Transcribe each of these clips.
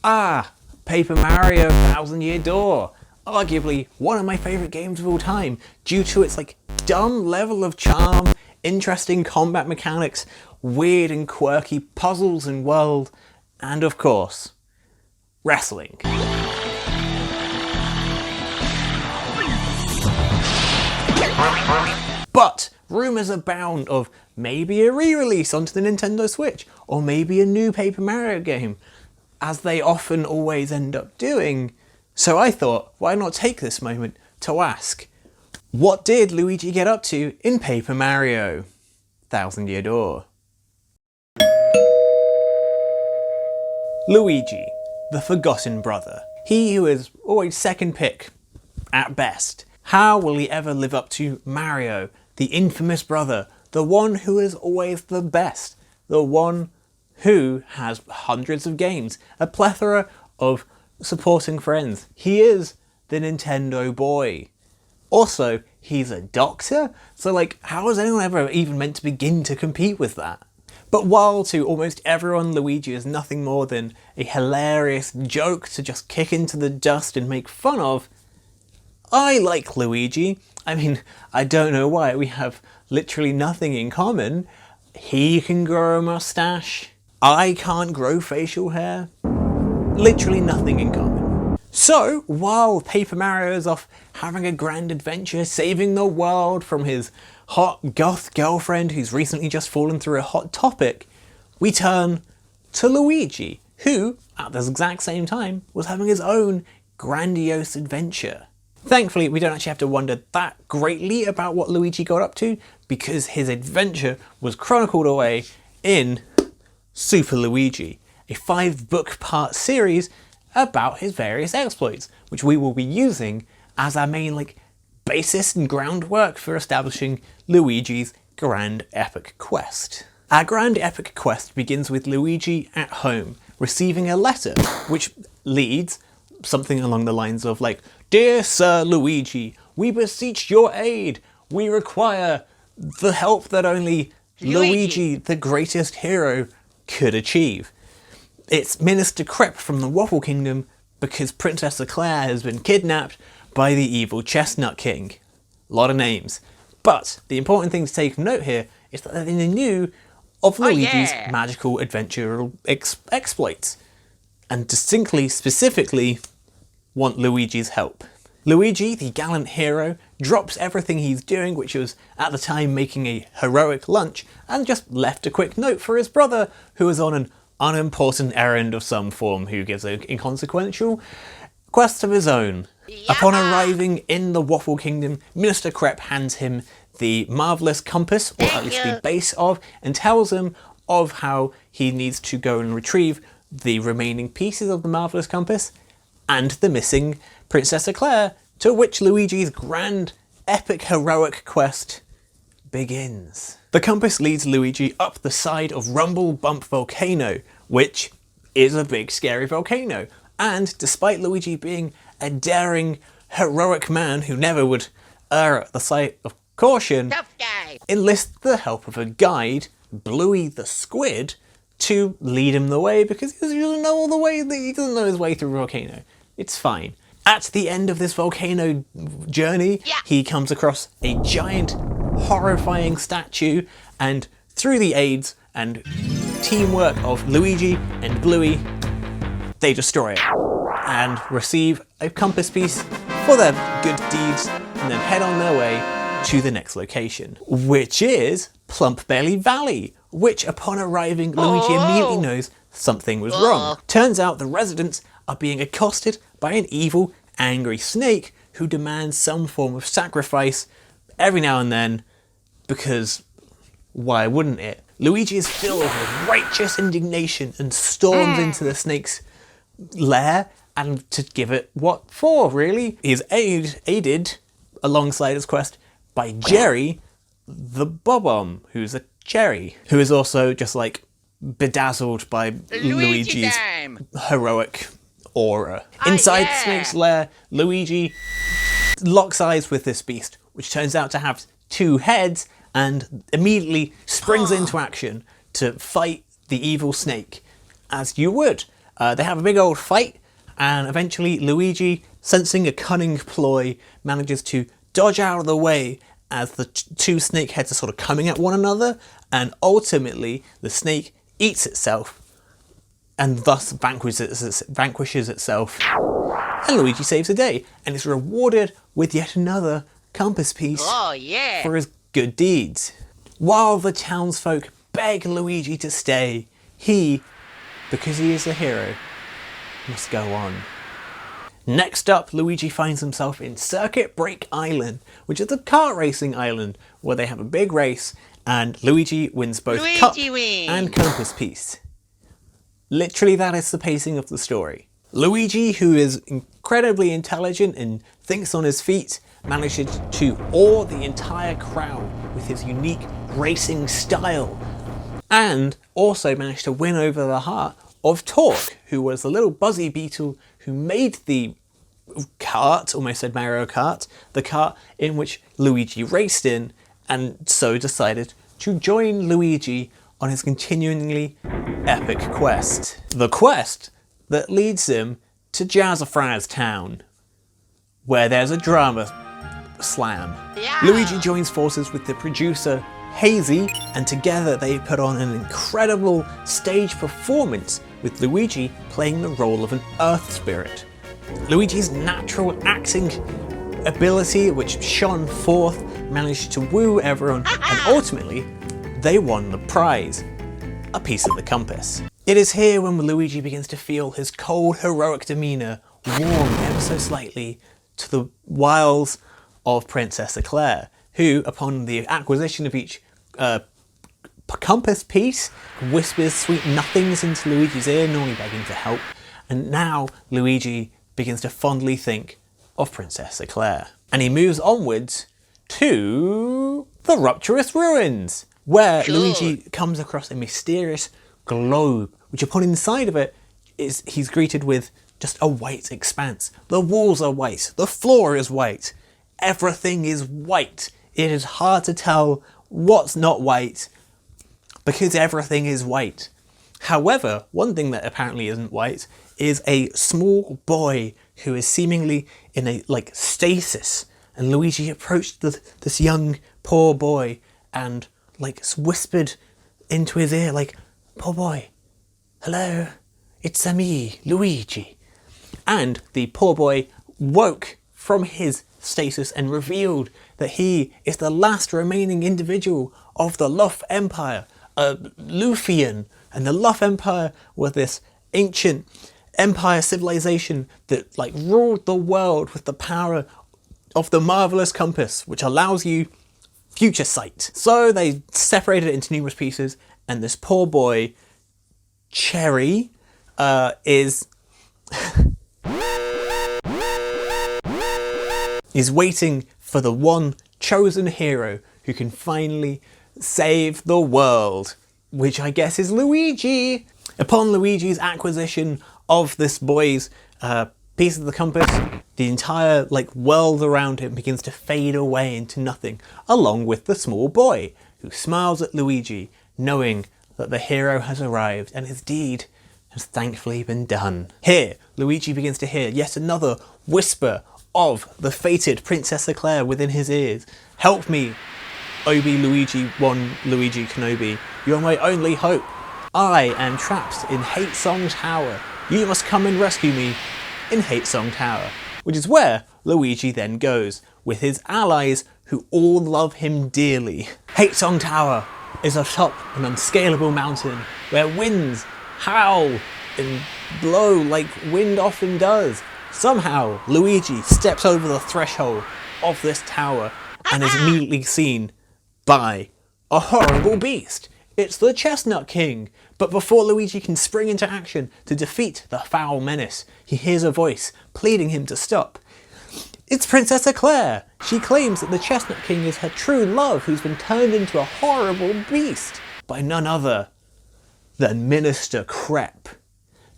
Ah, Paper Mario Thousand Year Door. Arguably one of my favourite games of all time due to its dumb level of charm, interesting combat mechanics, weird and quirky puzzles and world, and of course, wrestling. But rumours abound of maybe a re-release onto the Nintendo Switch, or maybe a new Paper Mario game, as they often always end up doing. So I thought, why not take this moment to ask, what did Luigi get up to in Paper Mario Thousand Year Door? Luigi, the forgotten brother. He who is always second pick, at best. How will he ever live up to Mario, the infamous brother, the one who is always the best, the one who has hundreds of games, a plethora of supporting friends? He is the Nintendo boy. Also, he's a doctor, so how is anyone ever even meant to begin to compete with that? But while to almost everyone Luigi is nothing more than a hilarious joke to just kick into the dust and make fun of, I like Luigi. I mean, I don't know why, we have literally nothing in common. He can grow a mustache, I can't grow facial hair. Literally nothing in common. So, while Paper Mario is off having a grand adventure, saving the world from his hot goth girlfriend who's recently just fallen through a hot topic, we turn to Luigi, who, at this exact same time, was having his own grandiose adventure. Thankfully, we don't actually have to wonder that greatly about what Luigi got up to, because his adventure was chronicled away in Super Luigi, a 5-book part series about his various exploits, which we will be using as our main basis and groundwork for establishing Luigi's grand epic quest. Our grand epic quest begins with Luigi at home, receiving a letter, which leads something along the lines of "Dear Sir Luigi, we beseech your aid. We require the help that only Luigi, the greatest hero, could achieve. It's Minister Crep from the Waffle Kingdom because Princess Eclair has been kidnapped by the evil Chestnut King." A lot of names. But the important thing to take note here is that they knew of Luigi's magical adventure exploits, and distinctly, specifically, want Luigi's help. Luigi, the gallant hero, drops everything he's doing, which was at the time making a heroic lunch, and just left a quick note for his brother, who was on an unimportant errand of some form, who gives an inconsequential quest of his own. Yeah. Upon arriving in the Waffle Kingdom, Minister Crep hands him the marvellous compass, or at least the base of, and tells him of how he needs to go and retrieve the remaining pieces of the marvellous compass and the missing Princess Eclair, to which Luigi's grand, epic, heroic quest begins. The compass leads Luigi up the side of Rumble Bump Volcano, which is a big scary volcano, and despite Luigi being a daring, heroic man who never would err at the side of caution, enlists the help of a guide, Bluey the Squid, to lead him the way, because he doesn't know all the way, he doesn't know his way through a volcano. It's fine. At the end of this volcano journey, he comes across a giant, horrifying statue, and through the aids and teamwork of Luigi and Bluey, they destroy it and receive a compass piece for their good deeds, and then head on their way to the next location, which is Plump Belly Valley, which upon arriving, Luigi immediately knows something was wrong. Turns out the residents are being accosted by an evil, angry snake who demands some form of sacrifice every now and then, because why wouldn't it? Luigi is filled with righteous indignation and storms into the snake's lair, and to give it what for, really. He is aided alongside his quest by Jerry the Bob-omb, who's a cherry, who is also just bedazzled by Luigi's heroic aura. Inside the snake's lair, Luigi locks eyes with this beast, which turns out to have 2 heads, and immediately springs into action to fight the evil snake, as you would. They have a big old fight, and eventually Luigi, sensing a cunning ploy, manages to dodge out of the way as the two snakeheads are sort of coming at one another, and ultimately the snake eats itself and thus vanquishes itself. And Luigi saves the day and is rewarded with yet another compass piece for his good deeds. While the townsfolk beg Luigi to stay, he, because he is a hero, must go on. Next up, Luigi finds himself in Circuit Break Island, which is a kart racing island where they have a big race and Luigi wins both cup and compass piece. Literally, that is the pacing of the story. Luigi, who is incredibly intelligent and thinks on his feet, manages to awe the entire crowd with his unique racing style, and also managed to win over the heart of Torque, who was the little buzzy beetle who made the kart, almost said Mario Kart, the kart in which Luigi raced in, and so decided to join Luigi on his continually epic quest. The quest that leads him to Jazzafraz Town, where there's a drama slam. Yeah. Luigi joins forces with the producer Hazy, and together they put on an incredible stage performance with Luigi playing the role of an Earth Spirit. Luigi's natural acting ability, which shone forth, managed to woo everyone, and ultimately they won the prize, a piece of the compass. It is here when Luigi begins to feel his cold, heroic demeanour warm ever so slightly to the wiles of Princess Eclair, who, upon the acquisition of each compass piece, whispers sweet nothings into Luigi's ear, normally begging for help, and now Luigi begins to fondly think of Princess Eclair. And he moves onwards to the Rupturous Ruins, where Luigi comes across a mysterious globe, which upon inside of it he's greeted with just a white expanse. The walls are white, the floor is white, everything is white. It is hard to tell what's not white because everything is white. However, one thing that apparently isn't white is a small boy who is seemingly in a stasis, and Luigi approached this young poor boy and whispered into his ear "Poor boy, hello, it's me, Luigi." And the poor boy woke from his stasis and revealed that he is the last remaining individual of the Luff Empire, a Lufian. And the Luff Empire was this ancient empire civilization that ruled the world with the power of the marvelous compass, which allows you future sight. So they separated it into numerous pieces, and this poor boy, Cherry, is waiting for the one chosen hero who can finally save the world, which I guess is Luigi. Upon Luigi's acquisition of this boy's piece of the compass, the entire world around him begins to fade away into nothing, along with the small boy, who smiles at Luigi, knowing that the hero has arrived and his deed has thankfully been done. Here, Luigi begins to hear yet another whisper of the fated Princess Eclair within his ears. "Help me, Luigi Kenobi. You're my only hope. I am trapped in Hate Song Tower. You must come and rescue me in Hate Song Tower." Which is where Luigi then goes, with his allies who all love him dearly. Hate Song Tower is atop an unscalable mountain where winds howl and blow like wind often does. Somehow, Luigi steps over the threshold of this tower and is immediately seen by a horrible beast. It's the Chestnut King. But before Luigi can spring into action to defeat the foul menace, he hears a voice pleading him to stop. It's Princess Eclair. She claims that the Chestnut King is her true love, who's been turned into a horrible beast by none other than Minister Crep.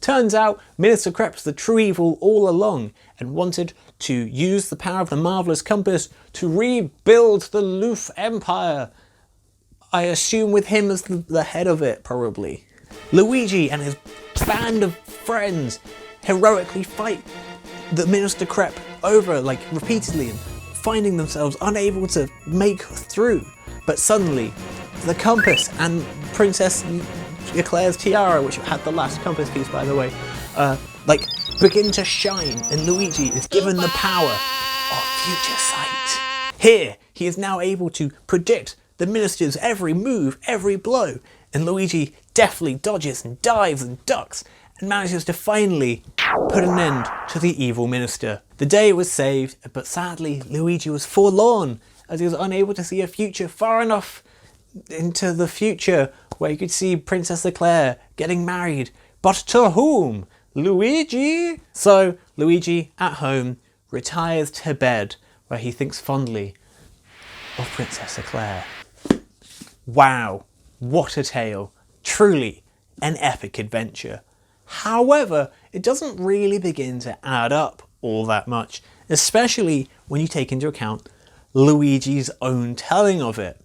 Turns out Minister Crep's the true evil all along and wanted to use the power of the marvelous compass to rebuild the Luff Empire. I assume with him as the head of it, probably. Luigi and his band of friends heroically fight the Minister Crep over, like, repeatedly, and finding themselves unable to make through. But suddenly, the compass and Princess Eclair's tiara, which had the last compass piece, by the way, like, begin to shine, and Luigi is given the power of future sight. Here, he is now able to predict the Minister's every move, every blow, and Luigi deftly dodges and dives and ducks, and manages to finally put an end to the evil Minister. The day was saved, but sadly Luigi was forlorn, as he was unable to see a future far enough into the future where he could see Princess Eclair getting married. But to whom? Luigi? So Luigi, at home, retires to bed, where he thinks fondly of Princess Eclair. Wow, what a tale. Truly an epic adventure. However, it doesn't really begin to add up all that much, especially when you take into account Luigi's own telling of it.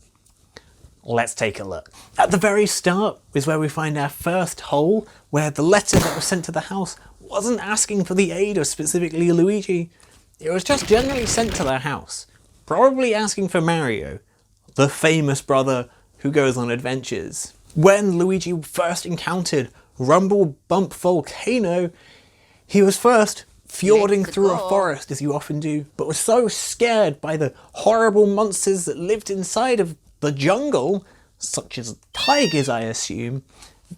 Let's take a look. At the very start is where we find our first hole, where the letter that was sent to the house wasn't asking for the aid of specifically Luigi. It was just generally sent to their house, probably asking for Mario, the famous brother who goes on adventures. When Luigi first encountered Rumble Bump Volcano, he was first fjording through a forest, as you often do, but was so scared by the horrible monsters that lived inside of the jungle, such as tigers I assume,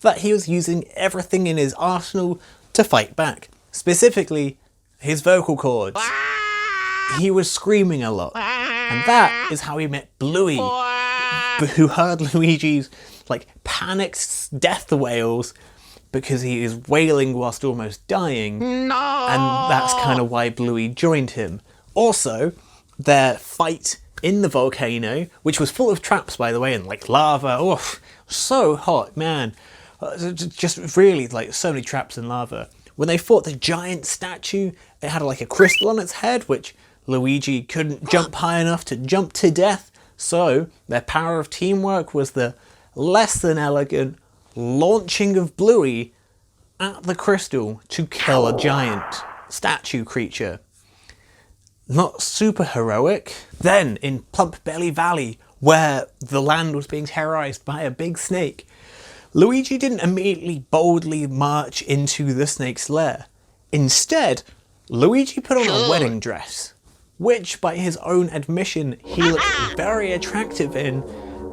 that he was using everything in his arsenal to fight back. Specifically, his vocal cords. He was screaming a lot, and that is how he met Bluey, who heard Luigi's like panicked death wails because he is wailing whilst almost dying. No! And that's kind of why Bluey joined him. Also, their fight in the volcano, which was full of traps, by the way, and like lava. Oh, so hot, man. Just really, like, so many traps and lava. When they fought the giant statue, it had like a crystal on its head, which Luigi couldn't jump high enough to jump to death. So their power of teamwork was the less than elegant launching of Bluey at the crystal to kill a giant statue creature. Not super heroic. Then in Plump Belly Valley, where the land was being terrorized by a big snake, Luigi didn't immediately boldly march into the snake's lair. Instead, Luigi put on a wedding dress, which by his own admission he looked very attractive in.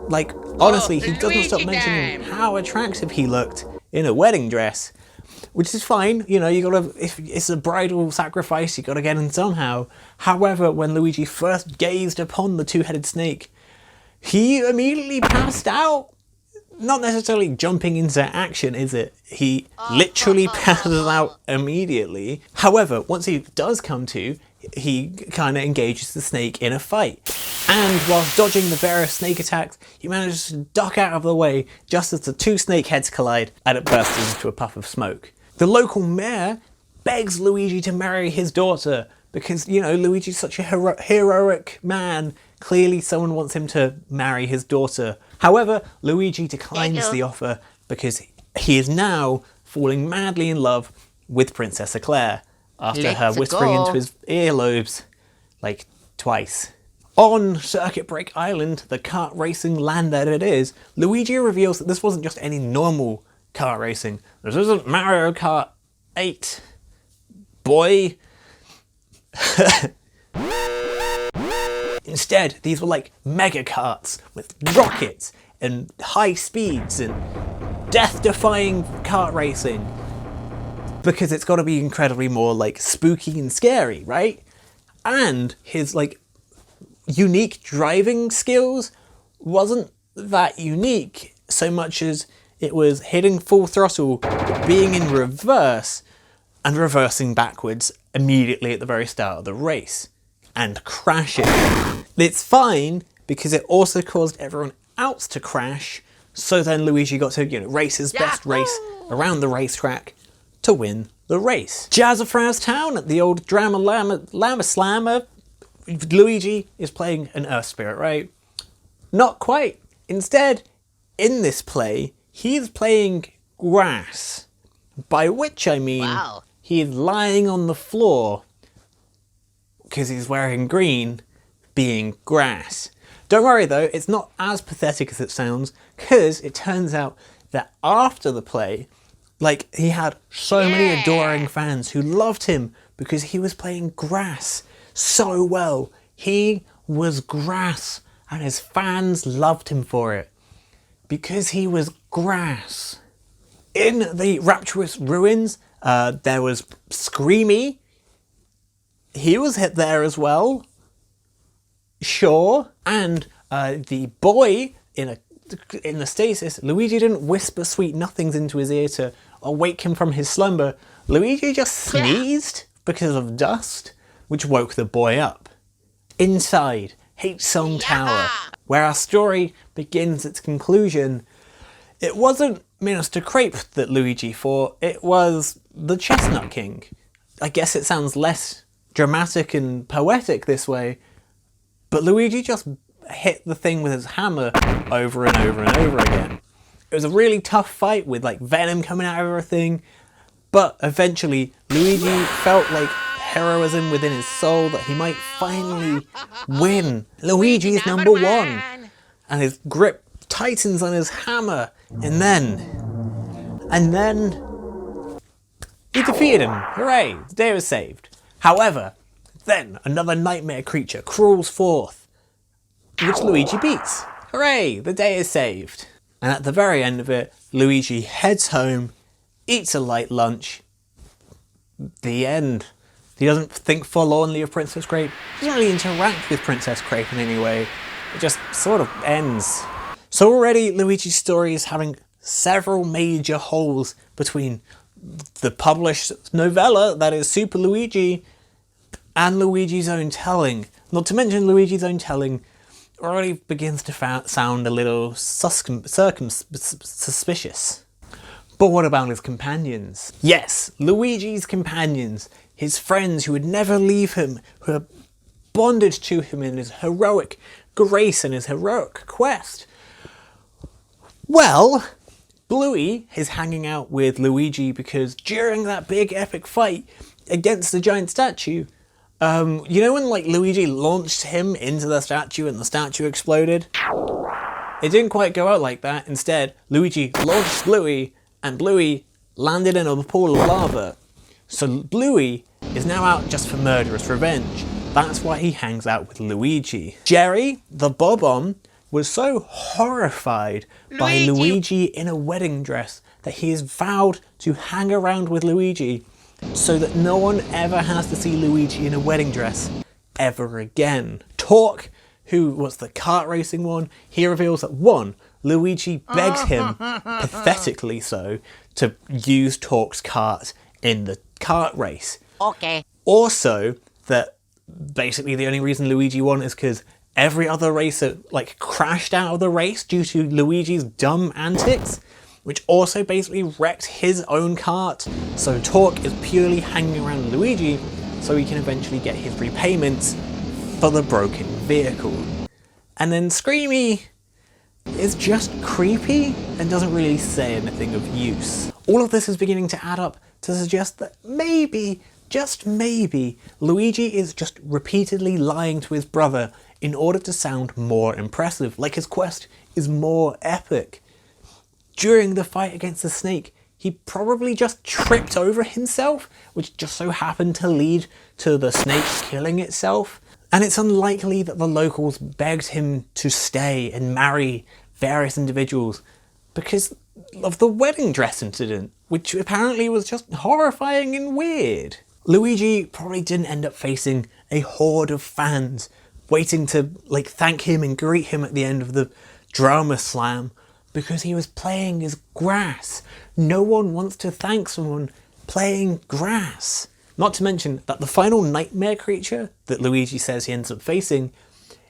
Like, honestly, he doesn't stop mentioning how attractive he looked in a wedding dress, which is fine. You know, you gotta, if it's a bridal sacrifice, you gotta get in somehow. However, when Luigi first gazed upon the two-headed snake, he immediately passed out. Not necessarily jumping into action, is it? He literally passes out immediately. However, once he does come to, he kind of engages the snake in a fight. And whilst dodging the various snake attacks, he manages to duck out of the way just as the two snake heads collide and it bursts into a puff of smoke. The local mayor begs Luigi to marry his daughter because, you know, Luigi's such a heroic man. Clearly someone wants him to marry his daughter. However, Luigi declines the offer because he is now falling madly in love with Princess Eclair after her whispering into his earlobes like twice. On Circuit Break Island, the kart racing land that it is, Luigi reveals that this wasn't just any normal kart racing. This isn't Mario Kart 8, boy. Instead, these were like mega karts with rockets and high speeds and death-defying kart racing. Because it's got to be incredibly more like spooky and scary, right? And his like unique driving skills wasn't that unique so much as it was hitting full throttle, being in reverse, and reversing backwards immediately at the very start of the race, and crashing. It's fine because it also caused everyone else to crash, so then Luigi got to, you know, race his best race around the racetrack to win the race. Jazzafraz Town at the old Drama Llama Slammer, Luigi is playing an Earth Spirit, right? Not quite. Instead, in this play, he's playing grass. By which I mean, he's lying on the floor, because he's wearing green, being grass. Don't worry though, it's not as pathetic as it sounds, because it turns out that after the play, like, he had so many adoring fans who loved him because he was playing grass so well. He was grass, and his fans loved him for it, because he was grass. In the Rapturous Ruins, there was Screamy. He was hit there as well. Sure. And the boy in the stasis, Luigi didn't whisper sweet nothings into his ear to awake him from his slumber. Luigi just sneezed because of dust, which woke the boy up. Inside Hate Song Tower, where our story begins its conclusion, it wasn't Minister Crepe that Luigi fought, it was the Chestnut King. I guess it sounds less dramatic and poetic this way, but Luigi just hit the thing with his hammer over and over and over again. It was a really tough fight with like venom coming out of everything, but eventually Luigi felt like heroism within his soul that he might finally win. Luigi's number one. And his grip tightens on his hammer, and then he defeated him. Hooray, the day was saved. However, then another nightmare creature crawls forth, which Luigi beats. Hooray, the day is saved. And at the very end of it, Luigi heads home, eats a light lunch. The end. He doesn't think forlornly of Princess Crepe. He doesn't really interact with Princess Crepe in any way. It just sort of ends. So already Luigi's Story is having several major holes between the published novella, that is Super Luigi, and Luigi's own telling. Not to mention Luigi's own telling already begins to sound a little suspicious. But what about his companions? Yes, Luigi's companions, his friends who would never leave him, who are bonded to him in his heroic grace and his heroic quest. Well, Bluey is hanging out with Luigi because during that big epic fight against the giant statue, you know when like Luigi launched him into the statue and the statue exploded? It didn't quite go out like that. Instead, Luigi launched Bluey and Bluey landed in a pool of lava. So Bluey is now out just for murderous revenge. That's why he hangs out with Luigi. Jerry, the Bob-omb, was so horrified by Luigi in a wedding dress that he has vowed to hang around with Luigi so that no one ever has to see Luigi in a wedding dress ever again. Torque, who was the kart racing one, he reveals that one, Luigi begs him, pathetically so, to use Torque's kart in the kart race. Okay. Also, that basically the only reason Luigi won is because every other racer like crashed out of the race due to Luigi's dumb antics, which also basically wrecked his own kart. So Torque is purely hanging around Luigi so he can eventually get his repayments for the broken vehicle. And then Screamy is just creepy and doesn't really say anything of use. All of this is beginning to add up to suggest that maybe, just maybe, Luigi is just repeatedly lying to his brother in order to sound more impressive, like his quest is more epic. During the fight against the snake, he probably just tripped over himself, which just so happened to lead to the snake killing itself. And it's unlikely that the locals begged him to stay and marry various individuals because of the wedding dress incident, which apparently was just horrifying and weird. Luigi probably didn't end up facing a horde of fans waiting to like thank him and greet him at the end of the drama slam because he was playing his grass. No one wants to thank someone playing grass. Not to mention that the final nightmare creature that Luigi says he ends up facing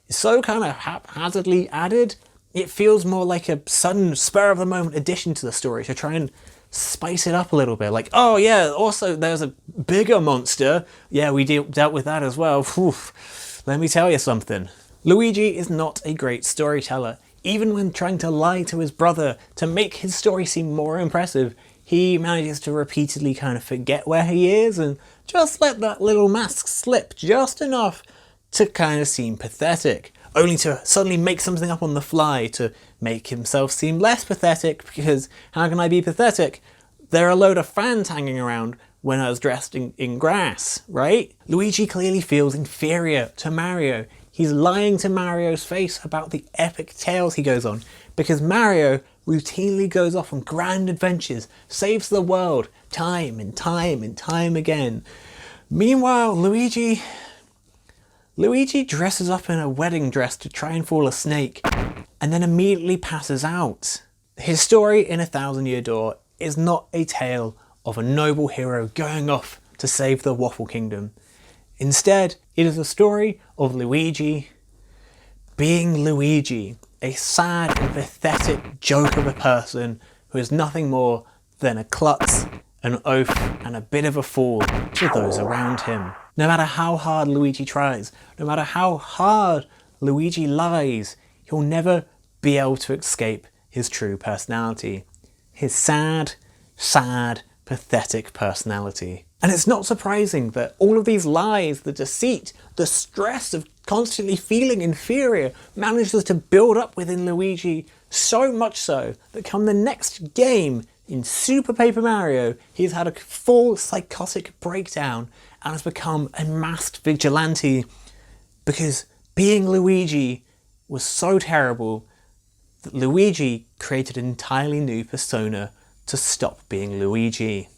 is so kind of haphazardly added, it feels more like a sudden spur of the moment addition to the story to try and spice it up a little bit. Like, oh yeah, also there's a bigger monster. Yeah, we dealt with that as well. Whew. Let me tell you something. Luigi is not a great storyteller. Even when trying to lie to his brother to make his story seem more impressive, he manages to repeatedly kind of forget where he is and just let that little mask slip just enough to kind of seem pathetic, only to suddenly make something up on the fly to make himself seem less pathetic, because how can I be pathetic? There are a load of fans hanging around when I was dressed in grass, right? Luigi clearly feels inferior to Mario. He's lying to Mario's face about the epic tales he goes on, because Mario routinely goes off on grand adventures, saves the world time and time and time again. Meanwhile, Luigi dresses up in a wedding dress to try and fool a snake, and then immediately passes out. His story in A Thousand Year Door is not a tale of a noble hero going off to save the Waffle Kingdom. Instead, it is a story of Luigi being Luigi, a sad and pathetic joke of a person who is nothing more than a klutz, an oaf, and a bit of a fool to those around him. No matter how hard Luigi tries, no matter how hard Luigi lies, he'll never be able to escape his true personality. His sad, pathetic personality. And it's not surprising that all of these lies, the deceit, the stress of constantly feeling inferior manages to build up within Luigi, so much so that come the next game in Super Paper Mario, he's had a full psychotic breakdown and has become a masked vigilante, because being Luigi was so terrible that Luigi created an entirely new persona to stop being Luigi.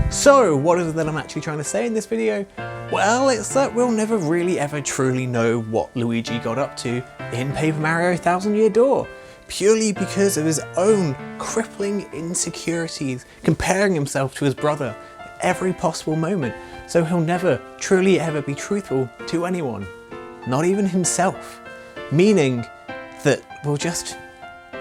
So, what is it that I'm actually trying to say in this video? Well, it's that we'll never really ever truly know what Luigi got up to in Paper Mario Thousand Year Door, purely because of his own crippling insecurities, comparing himself to his brother at every possible moment, so he'll never truly ever be truthful to anyone, not even himself, meaning that we'll just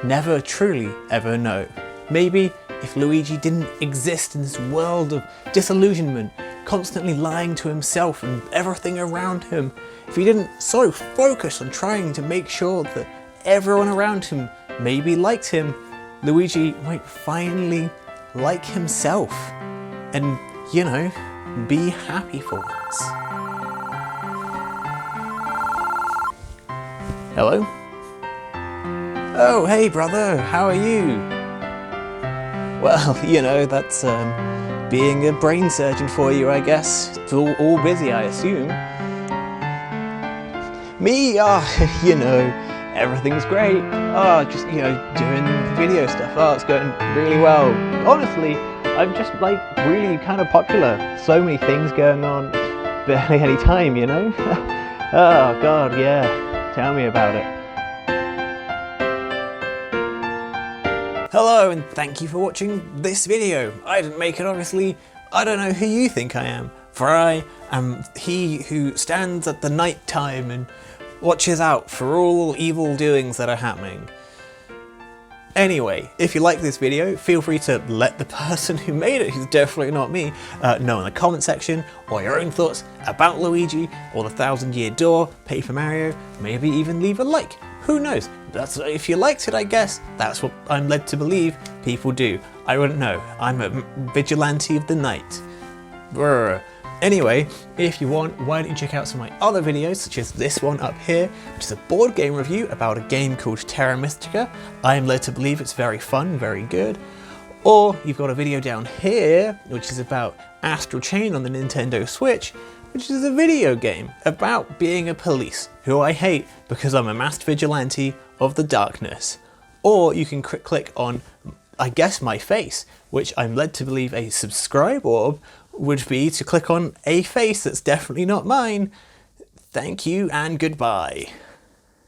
never truly ever know. Maybe if Luigi didn't exist in this world of disillusionment, constantly lying to himself and everything around him, if he didn't so focus on trying to make sure that everyone around him maybe liked him, Luigi might finally like himself and, you know, be happy for once. Hello? Oh, hey brother, how are you? Well, you know, that's being a brain surgeon for you, I guess. It's all busy, I assume. Me? You know, everything's great. Just, you know, doing video stuff. It's going really well. Honestly, I'm just, like, really kind of popular. So many things going on. Barely any time, you know? Oh, God, yeah. Tell me about it. Hello and thank you for watching this video. I didn't make it, obviously. I don't know who you think I am, for I am he who stands at the night time and watches out for all evil doings that are happening. Anyway, if you like this video, feel free to let the person who made it, who's definitely not me, know in the comment section, or your own thoughts about Luigi, or the Thousand Year Door, Paper Mario, maybe even leave a like. Who knows? That's, if you liked it, I guess. That's what I'm led to believe people do. I wouldn't know. I'm a vigilante of the night. Brr. Anyway, if you want, why don't you check out some of my other videos, such as this one up here, which is a board game review about a game called Terra Mystica. I am led to believe it's very fun, very good. Or you've got a video down here, which is about Astral Chain on the Nintendo Switch, which is a video game about being a police, who I hate because I'm a masked vigilante of the darkness. Or you can click on, I guess, my face, which I'm led to believe a subscribe orb would be to click on a face that's definitely not mine. Thank you and goodbye.